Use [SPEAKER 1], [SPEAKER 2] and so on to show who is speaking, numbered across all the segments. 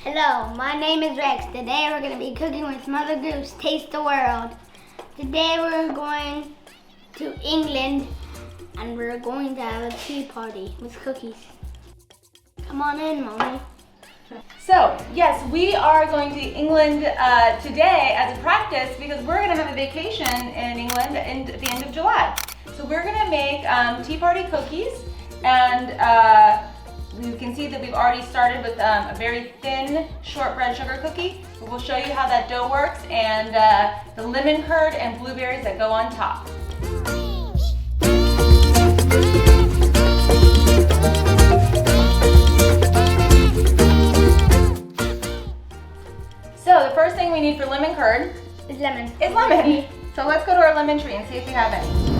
[SPEAKER 1] Hello, my name is Rex. Today we're going to be cooking with Mother Goose, Taste the World. Today we're going to England and we're going to have a tea party with cookies. Come on in, Mommy.
[SPEAKER 2] So, yes, we are going to England today as a practice because we're going to have a vacation in England at the end of July. So we're going to make tea party cookies, and you can see that we've already started with a very thin shortbread sugar cookie. But we'll show you how that dough works and the lemon curd and blueberries that go on top. So the first thing we need for lemon curd
[SPEAKER 1] is lemon.
[SPEAKER 2] So let's go to our lemon tree and see if we have any.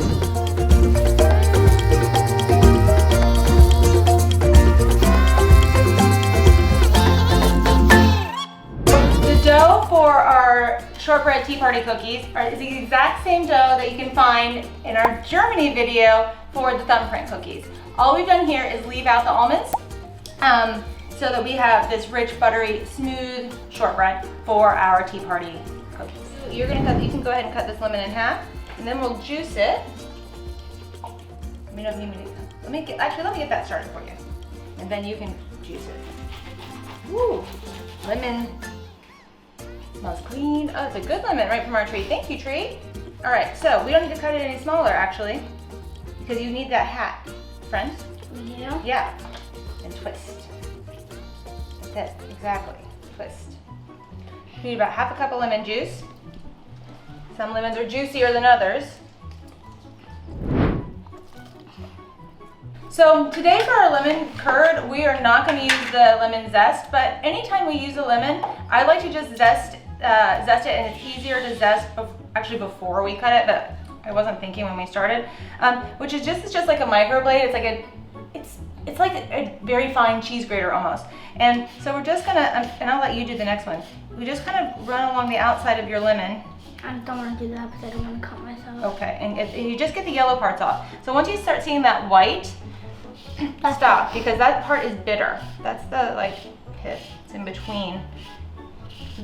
[SPEAKER 2] Dough for our shortbread tea party cookies is the exact same dough that you can find in our Germany video for the thumbprint cookies. All we've done here is leave out the almonds so that we have this rich, buttery, smooth shortbread for our tea party cookies. You can go ahead and cut this lemon in half, and then we'll juice it. Let me get that started for you, and then you can juice it. Woo, lemon. Smells clean. Oh, it's a good lemon right from our tree. Thank you, tree. All right, so we don't need to cut it any smaller, actually, because you need that hat, friend.
[SPEAKER 1] Yeah?
[SPEAKER 2] Yeah. And twist. That's it, exactly. Twist. You need about half a cup of lemon juice. Some lemons are juicier than others. So today for our lemon curd, we are not going to use the lemon zest, but anytime we use a lemon, I like to just zest it, and it's easier to zest actually before we cut it, but I wasn't thinking when we started. Which is just like a microblade. It's like a very fine cheese grater almost. And so we're just gonna, and I'll let you do the next one. We just kind of run along the outside of your lemon.
[SPEAKER 1] I don't want to do that because I don't want to cut myself.
[SPEAKER 2] Okay, and you just get the yellow parts off. So once you start seeing that white, stop, because that part is bitter. That's the pit. It's in between.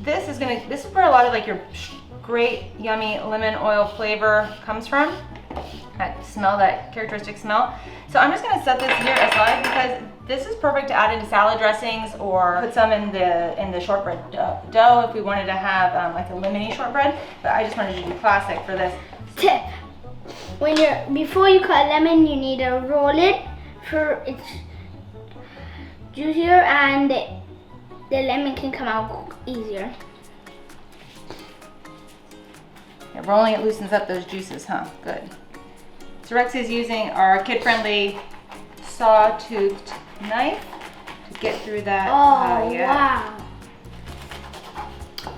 [SPEAKER 2] This is where a lot of your great yummy lemon oil flavor comes from. That smell, that characteristic smell. So I'm just gonna set this here aside because this is perfect to add into salad dressings or put some in the shortbread dough if we wanted to have like a lemony shortbread. But I just wanted to do classic for this.
[SPEAKER 1] Tip: before you cut lemon, you need to roll it for it's juicier and the lemon can come out easier.
[SPEAKER 2] Yeah, rolling it loosens up those juices, huh? Good. So Rex is using our kid-friendly saw-toothed knife to get through that.
[SPEAKER 1] Oh,
[SPEAKER 2] yeah.
[SPEAKER 1] wow.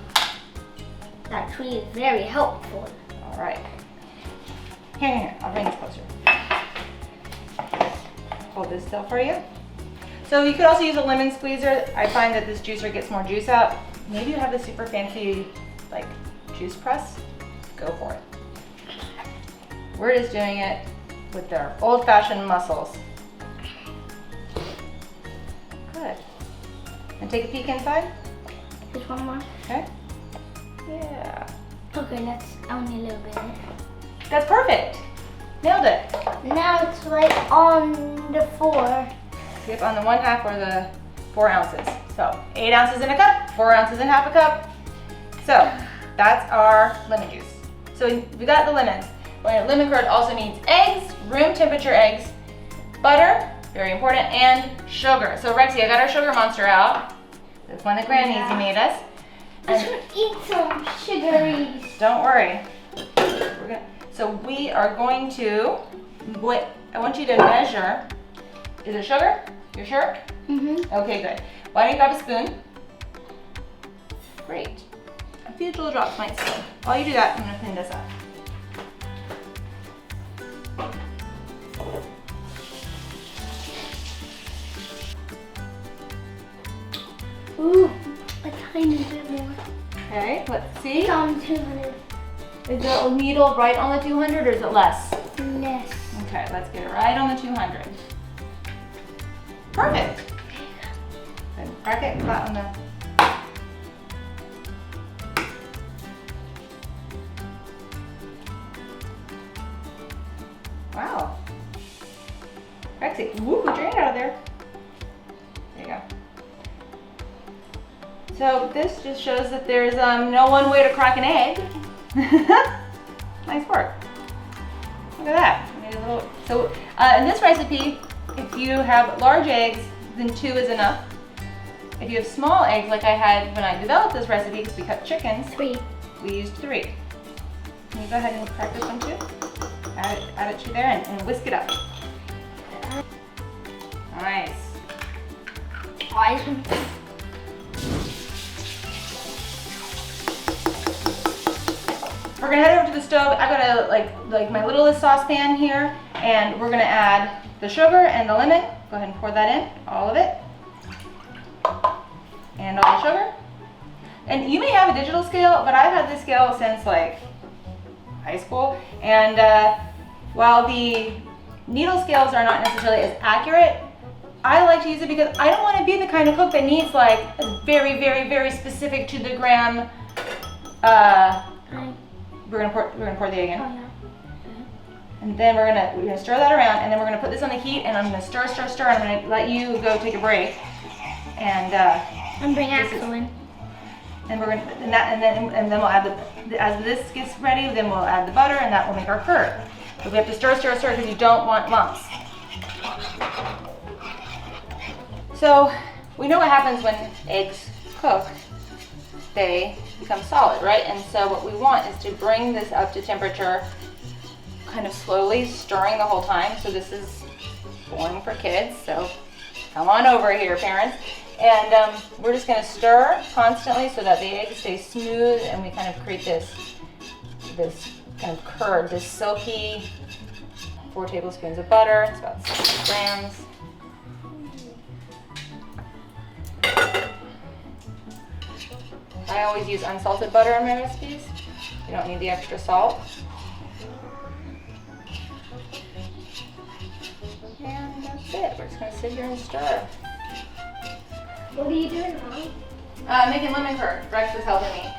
[SPEAKER 1] That tree is very helpful.
[SPEAKER 2] All right. Here, I'll bring this closer. Hold this still for you. So you could also use a lemon squeezer. I find that this juicer gets more juice out. Maybe you have the super fancy juice press. Go for it. We're just doing it with their old-fashioned muscles. Good. And take a peek inside.
[SPEAKER 1] Just one more.
[SPEAKER 2] Okay. Yeah.
[SPEAKER 1] Okay, that's only a little bit.
[SPEAKER 2] That's perfect. Nailed it.
[SPEAKER 1] Now it's right on the 4.
[SPEAKER 2] Yep, on the 1/2 or the 4 ounces. So 8 ounces in a cup, 4 ounces in half a cup. So that's our lemon juice. So we got the lemons. Lemon curd also needs eggs, room temperature eggs, butter, very important, and sugar. So Rexy, I got our sugar monster out. This one that Granny made us.
[SPEAKER 1] I should eat some sugaries.
[SPEAKER 2] Don't worry. So we are going to, I want you to measure. Is it sugar? You're sure?
[SPEAKER 1] Mm-hmm.
[SPEAKER 2] Okay, good. Why don't you grab a spoon? Great. A few little drops might spill. While you do that, I'm gonna clean this up.
[SPEAKER 1] Ooh, a tiny bit more.
[SPEAKER 2] Okay, let's see.
[SPEAKER 1] It's on 200.
[SPEAKER 2] Is the needle right on the 200 or is it less?
[SPEAKER 1] Less.
[SPEAKER 2] Okay, let's get it right on the 200. Perfect. Then crack it flat on the Rexy, whoop, put your hand out of there. There you go. So this just shows that there's no one way to crack an egg. Nice work. Look at that. Made a little, so in this recipe, if you have large eggs, then 2 is enough. If you have small eggs, like I had when I developed this recipe, because we cut chickens,
[SPEAKER 1] 3.
[SPEAKER 2] we used 3. Can you go ahead and crack this one too? Add it to there and whisk it up. Nice. We're gonna head over to the stove. I've got a like my littlest saucepan here, and we're gonna add the sugar and the lemon. Go ahead and pour that in, all of it. And all the sugar. And you may have a digital scale, but I've had this scale since like high school. And while the needle scales are not necessarily as accurate, I like to use it because I don't want to be the kind of cook that needs like a very, very, very specific to the gram. We're gonna pour the egg in.
[SPEAKER 1] Oh, yeah.
[SPEAKER 2] And then we're gonna stir that around, and then we're gonna put this on the heat, and I'm gonna stir, stir, stir, and I'm gonna let you go take a break. And
[SPEAKER 1] bring Axel in.
[SPEAKER 2] And we're gonna and then we'll add as this gets ready, then we'll add the butter, and that will make our curd. But we have to stir, stir, stir because you don't want lumps. So we know what happens when eggs cook. They become solid, right? And so what we want is to bring this up to temperature kind of slowly, stirring the whole time. So this is boring for kids, so come on over here, parents. And we're just gonna stir constantly so that the eggs stay smooth, and we kind of create this kind of curd, this silky. 4 tablespoons of butter, it's about 60 grams. I always use unsalted butter in my recipes. You don't need the extra salt. And that's it. We're just gonna sit here and stir.
[SPEAKER 1] What are you doing, Mom?
[SPEAKER 2] Making lemon curd. Rex was helping me.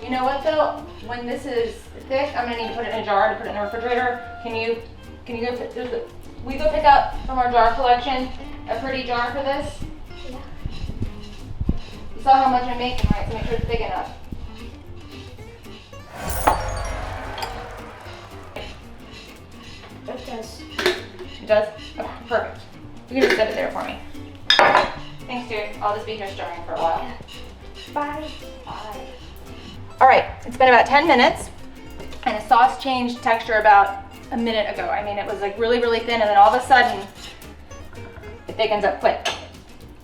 [SPEAKER 2] You know what though? When this is thick, I'm gonna need to put it in a jar to put it in the refrigerator. Can you go? We go pick up from our jar collection a pretty jar for this.
[SPEAKER 1] Yeah.
[SPEAKER 2] You saw how much I'm making, right? So make sure it's big enough.
[SPEAKER 1] It does.
[SPEAKER 2] It does? Okay, perfect. You can just set it there for me. Thanks, dear. I'll just be here stirring for a while.
[SPEAKER 1] Yeah. Bye.
[SPEAKER 2] Bye. All right, it's been about 10 minutes, and the sauce changed texture about a minute ago. I mean, it was like really, really thin, and then all of a sudden, it thickens up quick.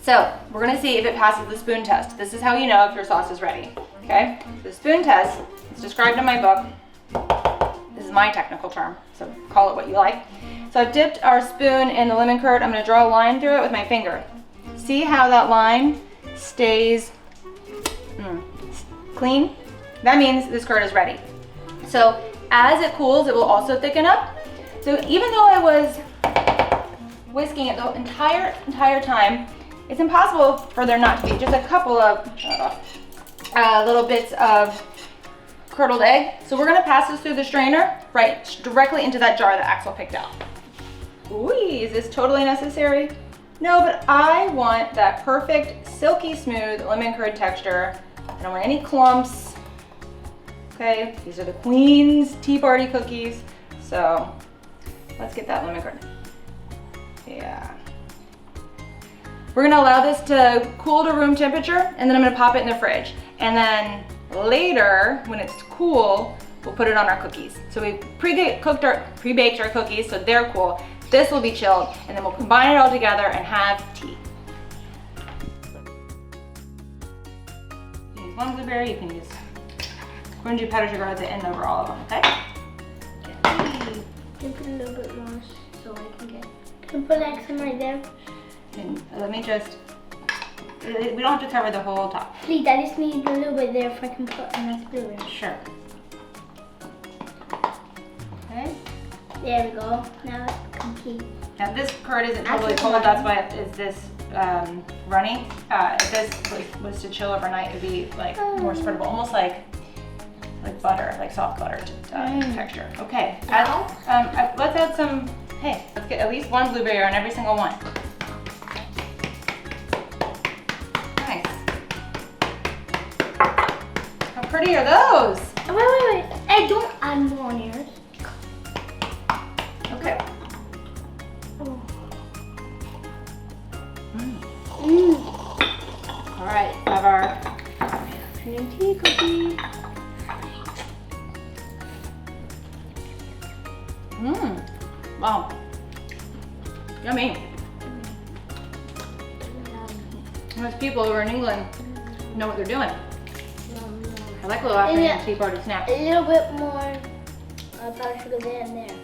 [SPEAKER 2] So we're gonna see if it passes the spoon test. This is how you know if your sauce is ready, okay? The spoon test is described in my book. This is my technical term, so call it what you like. So I've dipped our spoon in the lemon curd. I'm gonna draw a line through it with my finger. See how that line stays clean? That means this curd is ready. So as it cools, it will also thicken up. So even though I was whisking it the entire time, it's impossible for there not to be just a couple of little bits of curdled egg. So we're gonna pass this through the strainer right directly into that jar that Axel picked out. Ooh, is this totally necessary? No, but I want that perfect, silky smooth lemon curd texture. I don't want any clumps. Okay, these are the Queen's Tea Party cookies. So let's get that lemon curd. Yeah. We're gonna allow this to cool to room temperature, and then I'm gonna pop it in the fridge. And then later, when it's cool, we'll put it on our cookies. So we pre-baked our cookies, so they're cool. This will be chilled, and then we'll combine it all together and have tea. You can use one blueberry, you can use, we're gonna do powdered sugar at the end over all of them, okay?
[SPEAKER 1] Can put a little bit more so I can get. Can put like some right there.
[SPEAKER 2] And let me just, we don't have to cover the whole top.
[SPEAKER 1] Please, I just need a little bit there if I can put enough blueberry.
[SPEAKER 2] Sure. Okay.
[SPEAKER 1] There we go. Now it's complete.
[SPEAKER 2] Now this curd isn't totally cold, that's why it is this runny. If this was to chill overnight, it would be like more spreadable, almost like butter, like soft butter texture. Okay, let's add some Hey, let's get at least one blueberry on every single one. Nice. How pretty are those?
[SPEAKER 1] Wait. Hey, don't add more on yours.
[SPEAKER 2] Okay. All right, have our afternoon tea cookie. Wow. Yummy. Most people over in England know what they're doing. I like a little afternoon tea party snack.
[SPEAKER 1] A little bit more powdered sugar there and there.